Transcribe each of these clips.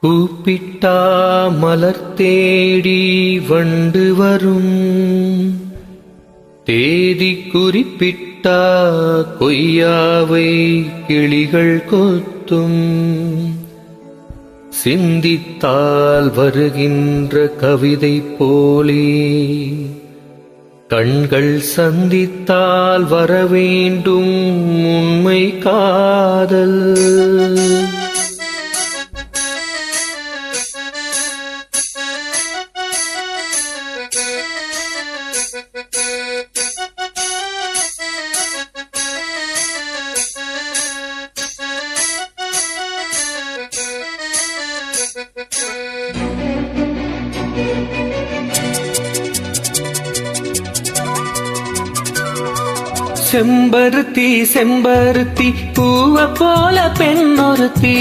கூப்பிட்டா மலர் தேடி வண்டு வரும், தேதி குறிப்பிட்டா கொய்யாவை கிளிகள் கொத்தும். சிந்தித்தால் வருகின்ற கவிதை போலே கண்கள் சந்தித்தால் வரவேண்டும் உண்மை காதல். செம்பருத்தி செம்பருத்தி பூவ போல பெண்ணொருத்தி,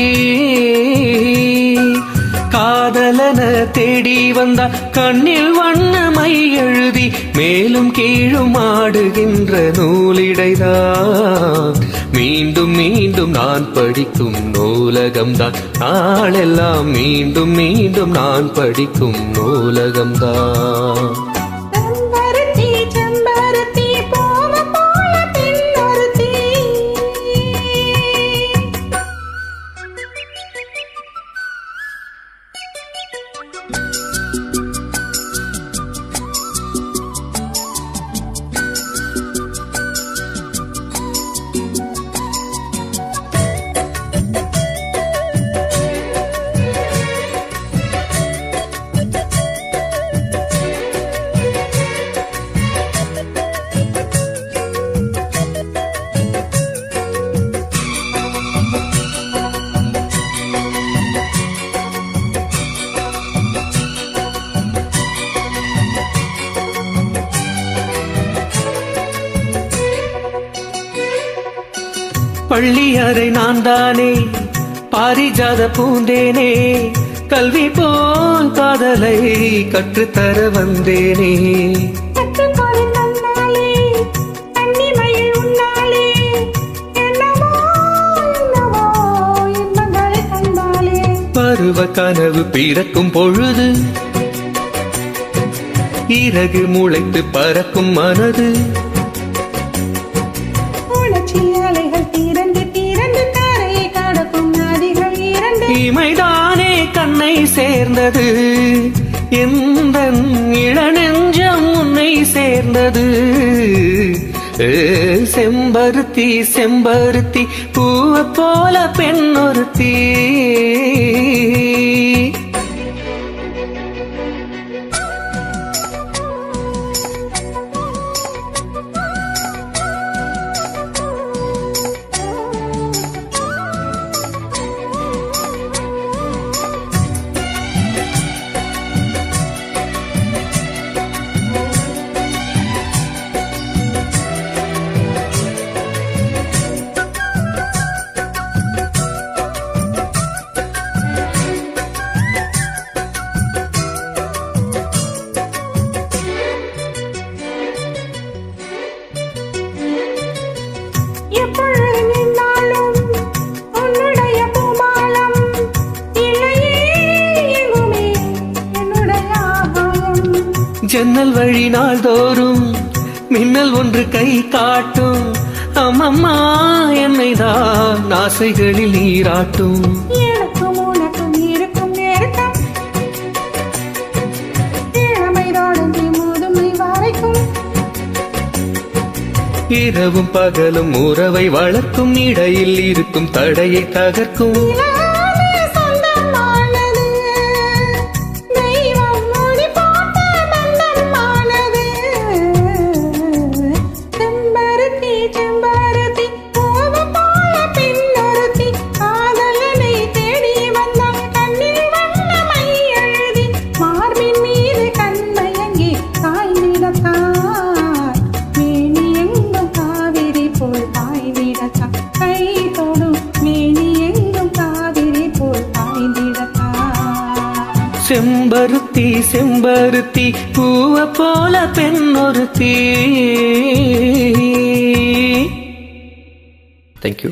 காதலன தேடி வந்தா கண்ணில் வண்ணமை எழுதி மேலும் கீழும் ஆடுகின்ற நூலிடைதான். மீண்டும் மீண்டும் நான் படிக்கும் நூலகம்தான், நாளெல்லாம் மீண்டும் மீண்டும் நான் படிக்கும் நூலகம்தான். பள்ளி அறை நான் தானே, பாரிஜாத பூந்தேனே, கல்வி போல் காதலை கற்றுத்தர வந்தேனே. பருவ கனவு பிறக்கும் பொழுது இறகு முளைத்து பறக்கும் மனது, இமைதானே கண்ணை சேர்ந்தது, எந்த இளநெஞ்சம் உன்னை சேர்ந்தது. செம்பருத்தி செம்பருத்தி பூவ போல பெண்ணொருத்தி. ஜன்னல் வழி நாள்தோறும் மின்னல் ஒன்று கை காட்டும், அம்மம்மா என்னைதான் ஆசைகளில் நீராட்டும். இரவும் பகலும் உறவை வளர்க்கும், இடையில் இருக்கும் தடையை தகர்க்கும். செம்பருத்தி செம்பருத்தி பூவ போல பெண்ணொருத்தி. Thank you.